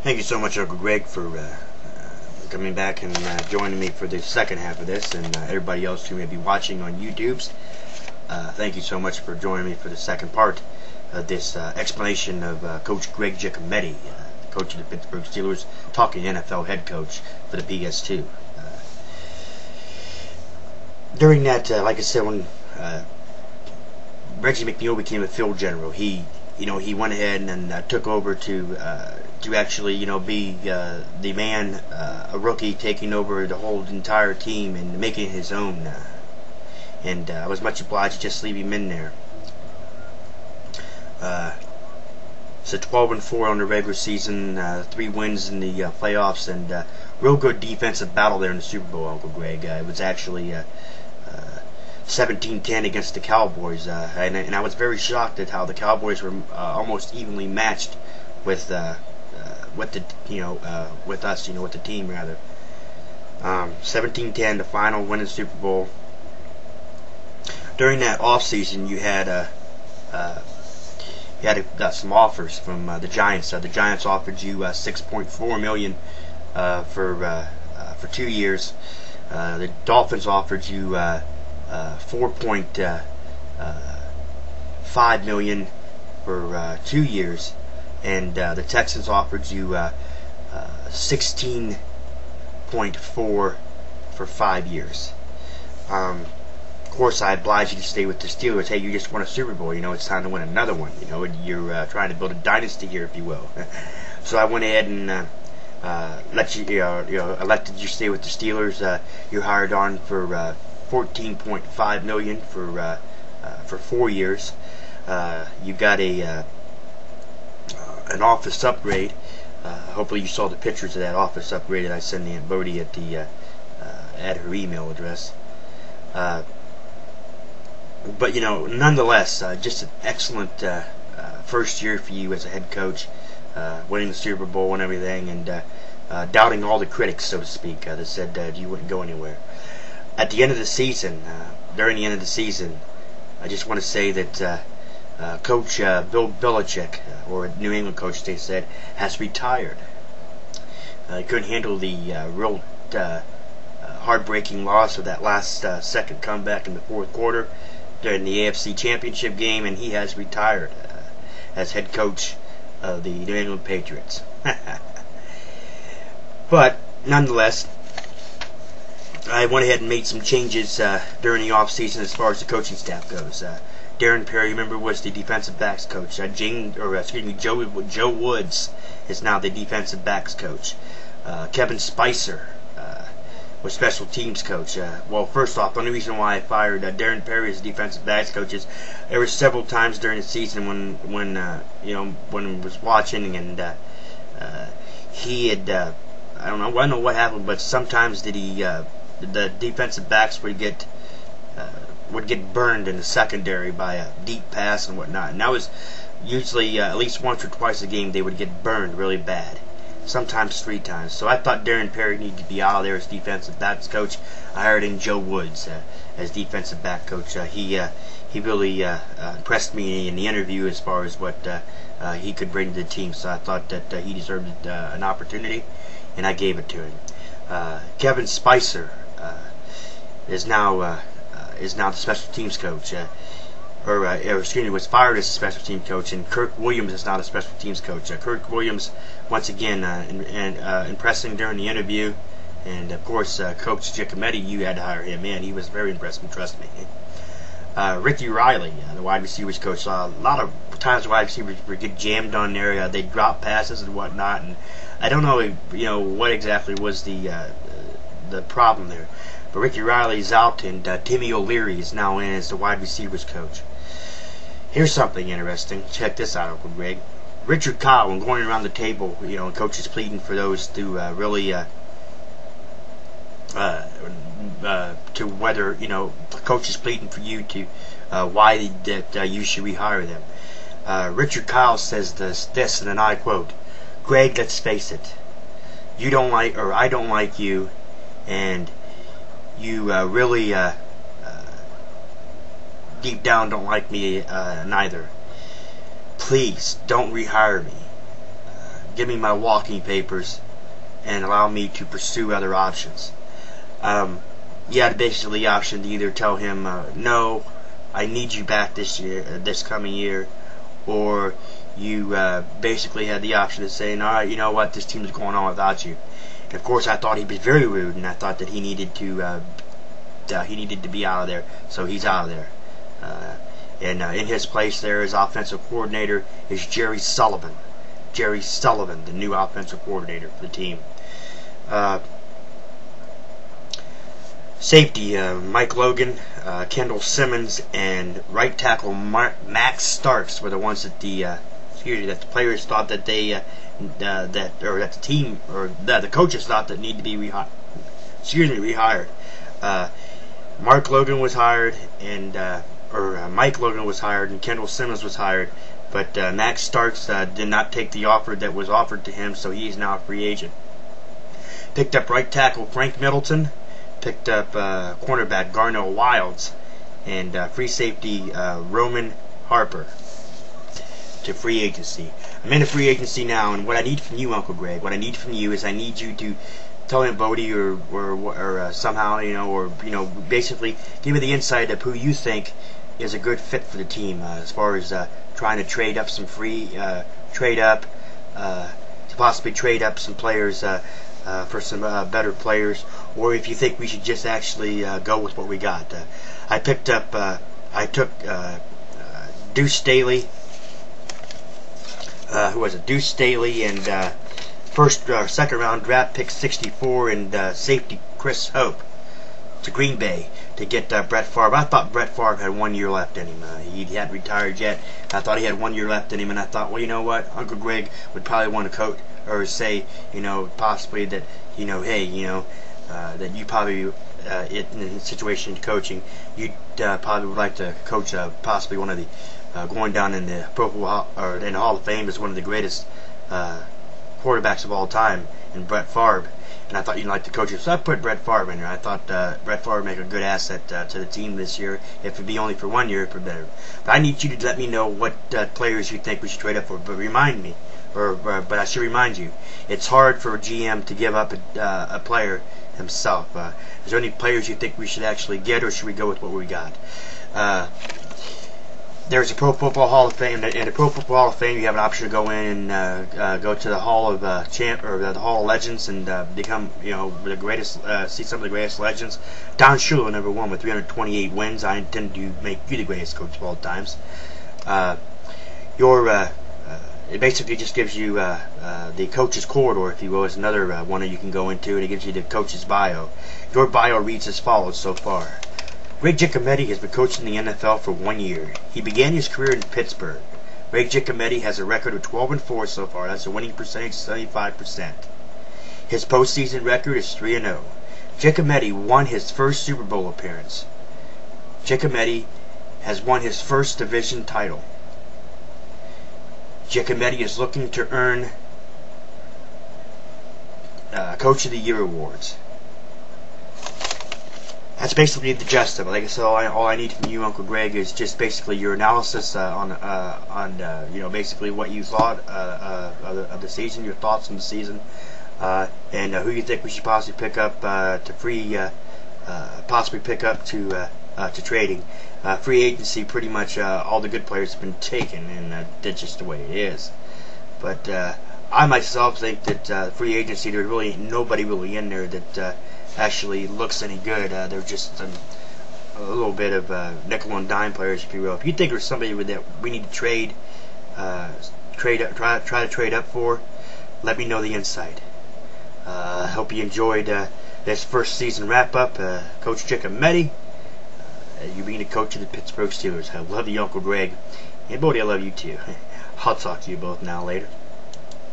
Thank you so much, Uncle Greg, for coming back and joining me for the second half of this, and everybody else who may be watching on YouTube's. Thank you so much for joining me for the second part of this explanation of Coach Greg Giacometti, coach of the Pittsburgh Steelers, talking NFL head coach for the PS2. During that, like I said, when Reggie McNeil became a field general, he went ahead and took over to actually, be the man, a rookie, taking over the whole entire team and making it his own. And I was much obliged to just leave him in there. So 12-4 on the regular season, 3 wins in the playoffs, and real good defensive battle there in the Super Bowl, Uncle Greg. It was actually 17-10 against the Cowboys, and I was very shocked at how the Cowboys were almost evenly matched with the with us, with the team rather. 17-10, the final win in the Super Bowl. During that off season, you had some offers from the Giants. The Giants offered you $6.4 million for 2 years. The Dolphins offered you $4.5 million for 2 years, and the Texans offered you $16.4 for 5 years. Of course, I obliged you to stay with the Steelers. Hey, you just won a Super Bowl. It's time to win another one. You're trying to build a dynasty here, if you will. So I went ahead and elected you stay with the Steelers. You're hired on for $14.5 million for 4 years. You got an office upgrade. Hopefully you saw the pictures of that office upgrade that I sent Aunt Bodie at her email address. But nonetheless, just an excellent first year for you as a head coach, winning the Super Bowl and everything, and doubting all the critics, so to speak, that said you wouldn't go anywhere. At the end of the season, during the end of the season, I just want to say that Coach Bill Belichick, or New England coach, they said, has retired. He couldn't handle the real heartbreaking loss of that last second comeback in the fourth quarter during the AFC Championship game, and he has retired as head coach of the New England Patriots. But nonetheless, I went ahead and made some changes during the offseason as far as the coaching staff goes. Darren Perry, remember, was the defensive backs coach. Joe Woods is now the defensive backs coach. Kevin Spicer was special teams coach. Well, first off, the only reason why I fired Darren Perry as defensive backs coach is there were several times during the season when I was watching, and he had I don't know what happened, but sometimes the defensive backs would get burned in the secondary by a deep pass and whatnot, and that was usually at least once or twice a game they would get burned really bad, sometimes 3 times. So I thought Darren Perry needed to be out of there as defensive backs coach. I hired in Joe Woods as defensive back coach. He really impressed me in the interview as far as what he could bring to the team, so I thought that he deserved an opportunity, and I gave it to him. Kevin Spicer is now the special teams coach, was fired as a special team coach, and Kirk Williams is now the special teams coach. Kirk Williams, once again, impressing during the interview, and of course, Coach Giacometti, you had to hire him in. He was very impressive, trust me. Ricky Riley, the wide receivers coach. A lot of times wide receivers would get jammed on there. They drop passes and whatnot, and I don't know, what exactly was the problem there. But Ricky Riley's out, and Timmy O'Leary is now in as the wide receivers coach. Here's something interesting. Check this out, Uncle Greg. Richard Kyle, when going around the table, coaches pleading for those to really to whether, coaches pleading for you to why that you should rehire them. Richard Kyle says this, and then I quote, "Greg, let's face it. You don't like, or I don't like you, and you really deep down don't like me neither. Please don't rehire me. give me my walking papers and allow me to pursue other options. You had basically the option to either tell him, no, I need you back this coming year, or you basically had the option of saying, all right, you know what, this team's going on without you. And of course, I thought he was very rude, and I thought that he needed to be out of there, so he's out of there. And in his place there as offensive coordinator is Jerry Sullivan. Jerry Sullivan, the new offensive coordinator for the team. Safety, Mike Logan, Kendall Simmons, and right tackle Max Starks were the ones that the players thought that the team or the coaches thought that need to be rehired. Mark Logan was hired, and Mike Logan was hired, and Kendall Simmons was hired, but Max Starks did not take the offer that was offered to him, so he is now a free agent. Picked up right tackle Frank Middleton, picked up cornerback Garnell Wilds, and free safety Roman Harper to free agency. I'm in a free agency now, and what I need from you, Uncle Greg, what I need from you is I need you to tell him Bodie or somehow, or basically give me the insight of who you think is a good fit for the team as far as trying to trade up some to possibly trade up some players for some better players, or if you think we should just actually go with what we got. I took Deuce Staley. Who was it? Deuce Staley and second round draft pick 64 and safety Chris Hope to Green Bay to get Brett Favre. I thought Brett Favre had 1 year left in him. He hadn't retired yet. I thought he had 1 year left in him, and I thought, well, you know what? Uncle Greg would probably want to coach or say, possibly that, hey, that you probably in a situation of coaching, you probably would like to coach possibly one of the going down in the in the Hall of Fame as one of the greatest quarterbacks of all time, in Brett Favre. And I thought you'd like to coach it, so I put Brett Favre in there. I thought Brett Favre would make a good asset to the team this year. If it'd be only for 1 year, it'd be better. But I need you to let me know what players you think we should trade up for. But remind me, but I should remind you, it's hard for a GM to give up a player himself. Is there any players you think we should actually get, or should we go with what we got? There's a Pro Football Hall of Fame. In the Pro Football Hall of Fame, you have an option to go in and go to the Hall of the Hall of Legends and become, the greatest, see some of the greatest legends. Don Shula, number 1, with 328 wins. I intend to make you the greatest coach of all times. It basically just gives you the coach's corridor, if you will, is another one that you can go into, and it gives you the coach's bio. Your bio reads as follows so far. Ray Giacometti has been coaching the NFL for 1 year. He began his career in Pittsburgh. Ray Giacometti has a record of 12-4 so far. That's a winning percentage of 75%. His postseason record is 3-0. Giacometti won his first Super Bowl appearance. Giacometti has won his first division title. Giacometti is looking to earn Coach of the Year awards. That's basically the gist of it. Like I said, all I need from you, Uncle Greg, is just basically your analysis on basically what you thought of the season, your thoughts on the season, and who you think we should possibly pick up to trading. Free agency, pretty much all the good players have been taken, and that's just the way it is. But I myself think that free agency, there's really nobody really in there that actually looks any good. They're just a little bit of nickel and dime players, if you will. If you think there's somebody that we need to try to trade up for, let me know the inside. I hope you enjoyed this first season wrap up. Coach Giacometti, you being the coach of the Pittsburgh Steelers. I love you, Uncle Greg. And Bodie, I love you too. I'll talk to you both now later.